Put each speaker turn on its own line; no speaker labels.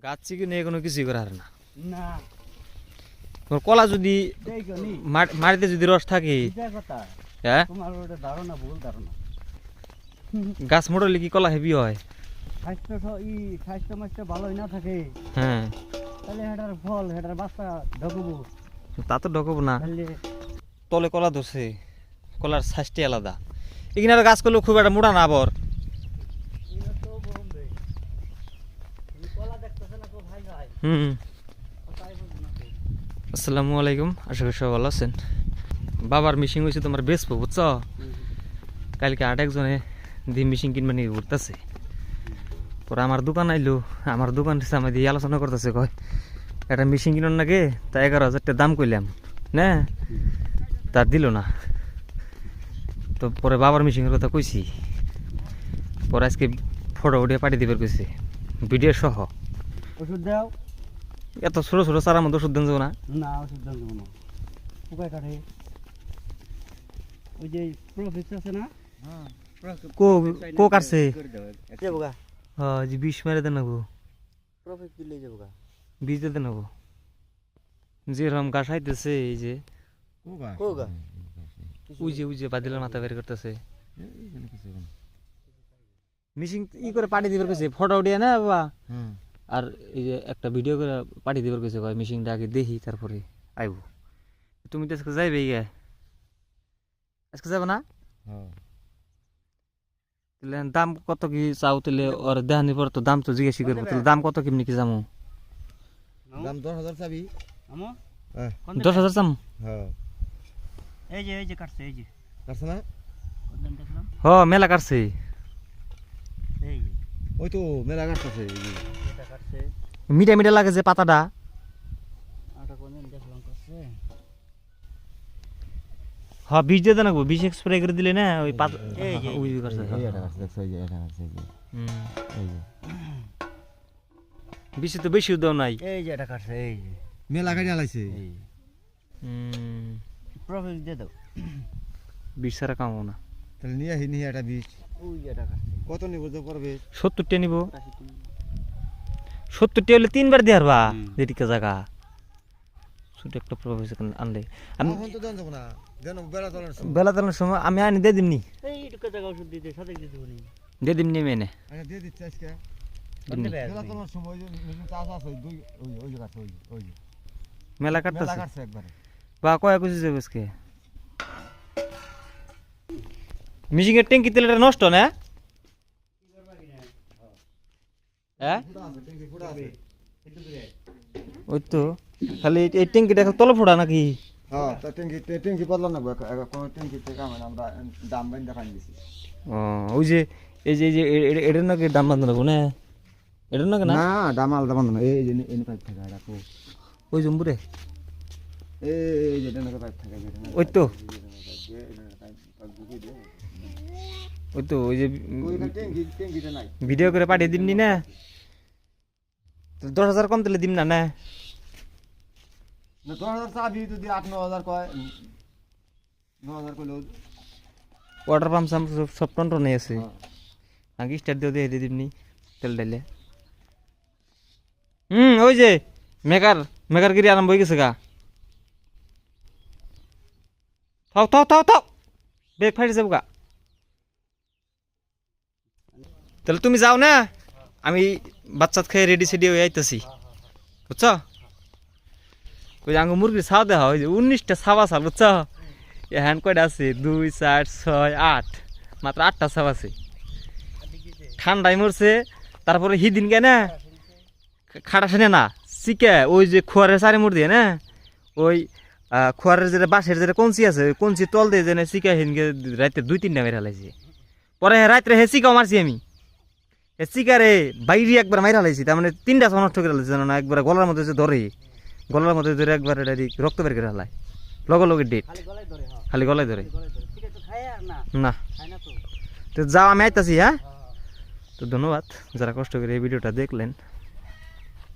গাছ চিকে নিয়ে কোনো কিছুই করার না।
না
তোমার কলা যদি
দেখনি
মাটিতে যদি রস থাকে,
এটা কথা
হ্যাঁ
তোমার ওটা ধারণা ভুল ধারণা।
গাছ মোড়লে কি কলা হেভি হয়?
স্বাস্থ্য মাছটা ভালোই না থাকে,
হ্যাঁ
তাহলে হেটার ফল হেটার বাচ্চা ঢকবো।
তা তো ঢকবো না।
তাহলে
তলে কলা ধরছে, কলার সাইজটাই আলাদা। এখানে আর গাছ করলেও খুব একটা মোটা না আবার।
এটা তো বলবে তুমি কলা দেখতেছ না তো ভাই ভাই তাই বলবো না তো।
আসসালামু আলাইকুম, আশা করি সবাই ভালো আছেন। বাবার মিশিং হয়েছে তোমার বেসবো, বুঝছ? কালকে একজনে দিয়ে মিশিং কিনবা নিয়ে ঘুরতেছে। পরে আমার দোকান আইলো, আমার দোকান আমার দিয়ে আলোচনা করতেছে, কয় একটা মিশিং কিনুন নাকি, তা 11,000 টাকা দাম কইলাম না, তার দিল না। তো পরে বাবার মিশিংয়ের কথা কইছি, পরে আজকে ফটো উঠিয়ে পাঠিয়ে দিবার কইছে ভিডিও সহ।
ওষুধ দাও
এত ছোটো ছোটো চারার মধ্যে ওষুধ দেন যাবো না।
না, ওষুধ দাও না, পোকায় কাটে। ওই যে প্রফেসর আছে না,
কো কাটছে?
যাবো গা
হ্যাঁ, যে বিষ মেরে দেন নেবো,
প্রফেসর দিলে যাবো গা
বীজ দিতে নেবো। যেরকম গাছ আইতেছে, এই যে
কোগা
উজে বাদিলের মাথা বের করতেছে। মিশিং ই করে পাঠিয়ে দিবার কইছে, ফটো উঠিয়ে না বাবা, আর এই যে একটা ভিডিও করে পাঠিয়ে দিবার কইছে, কয় মিশিংটা আগে দেখি তারপরে আইব। তুমি তো আজকে যাইবে গিয়া? আজকে যাবে না? তাহলে দাম কত কি চাও? তাহলে ওর দেহানির পর তো দাম তো জিজ্ঞাসা করবো, তাহলে দাম কত কেমনি কি যাবো?
দাম 10,000 চাবি আমো
10,000 চাম?
এই যে কাটছে, এই যে
কাটছে না?
কোনদিন দেখলাম
হ, মেলা কাটছে।
এই যে
ওই তো মেলা কাটতেছে।
এটা কাটছে,
মিঠা মিঠা লাগে যে পাতাটা।
আটা কোনদিন দেখলাম কাটছে।
হ্যাঁ, বীজ দিয়ে দেন, বীজ স্প্রে করে দিলে না ওই পাতা।
এই যে,
ওই যে কাটছে।
এই এটা কাটছে, দেখছো? এই যে এটা কাটছে, এই যে এই যে
বেশি তো বেশি দাও নাই।
এই যে এটা কাটছে, এই যে
মেলা কাটি আলাইছে।
এই প্রফেসর দিয়ে দাও।
বিষ ছাড়া কামো না।
তাহলে নিয়ে এটা বীজ
ওই যে এটা কাটছে
কত নিব তো পড়বে?
70 টা নিব।
80 টাকা।
70 টা হলে 3 বার দিয়ে হারবা
হুম।
যেটিকে জায়গা ছোট একটা প্রফেসর আনলে। আমি
এখন তো দেন যাব না, দেন বেলা তোলার সময়।
বেলা তালার সময় আমি আনি দিয়ে দিমনি,
এই টুকা জায়গা ওষুধ দিতে সাথে দিয়ে দেবো নি।
দিয়ে দিমনি মেনে
আচ্ছা দিয়ে দিচ্ছি আজকে।
দিমনি।
বেলা তোলার সময় ওই যে মিশিং চাষ আছে, ওই যে কাটছে, ওই যে
মেলা
মেলা
কাটতেছে
কাটছে একবারে।
বা কয় কুচি যাবে আজকে। মিশিংয়ের ট্যাঙ্কি তেলটা নষ্ট না? হ্যাঁ, ওই তো খালি এই ট্যাঙ্কিটা তলে ফোড়া নাকি?
হ্যাঁ, তা ট্যাঙ্কি বদলান না, কোন ট্যাঙ্কি থেকে আমরা দাম বাইন দেখাই দিছি।
ও, ওই যে এই যে এটার নাকি দাম বান্ধব না, এটার নাকি না?
না, দাম আলাদা বন্ধ না। এই যে এনে পাইপ থাকে এটা কো,
ওই জম্বুরে
এই যে এনে পাইপ থাকে,
ওই তো ওই তো ওই যে
ওইখানে ট্যাঙ্কিটা নাই।
ভিডিও করে পাঠিয়ে দিমনি না? 10,000 কম দিলে দিম না না?
10,000 চাবি যদি 8-9,000 কয়, 9,000 কইলেও
ওয়াটার পাম্প সব টনটনে আছে। আগে স্টার্ট দিয়ে দিয়ে দিমনি তেল ডাইলে। ওই যে মেকার গিরি আরম্ভ হয়ে গেছে গা। থাও ব্রেক ফাইটে যাবো গা। তাহলে তুমি যাও না, আমি বাচ্চা খেয়ে রেডি সেডি হয়ে আইতেছি, বুঝছ? ওই যে আঙ্গ মুরগির ছাও দেখা, ওই যে 19টা ছাওয়া ছাল, বুঝছ? হ্যান্ড কয়টা আছে? 2, 4, 6, 8, মাত্র 8টা ছাও আছে। ঠান্ডায় মরছে। তারপরে হিদিন কে না খাটা শুনে না চিকে, ওই যে খোয়ারের চারি মুড় দিয়ে না, ওই খোয়ারের যেটা বাঁশের যেটা কঞ্চি আছে, ওই কঞ্চি তল দিয়ে যে চিকা হিনকে রাতে 2-3টা মেরে হালাইছি। পরে রাত্রে হে চিকাও মারছি আমি, হে চিকারে বাইরে একবার মাইরা হালাইছি। তার মানে 3টা ছাও নষ্ট করে হালাইছি, জানো না? একবার গলার মধ্যে যে ধরে, গলার মধ্যে ধরে একবার রক্ত বের করে হালায়, লগে ডেট।
খালি গলায় ধরে, হ্যাঁ
খালি গলায় ধরে
গলায় ধরে। ঠিক আছে, খায় আর না
না।
খায় না তো।
তো যাও, আমি আইতাছি। হ্যাঁ, তো ধন্যবাদ যারা কষ্ট করে এই ভিডিওটা দেখলেন।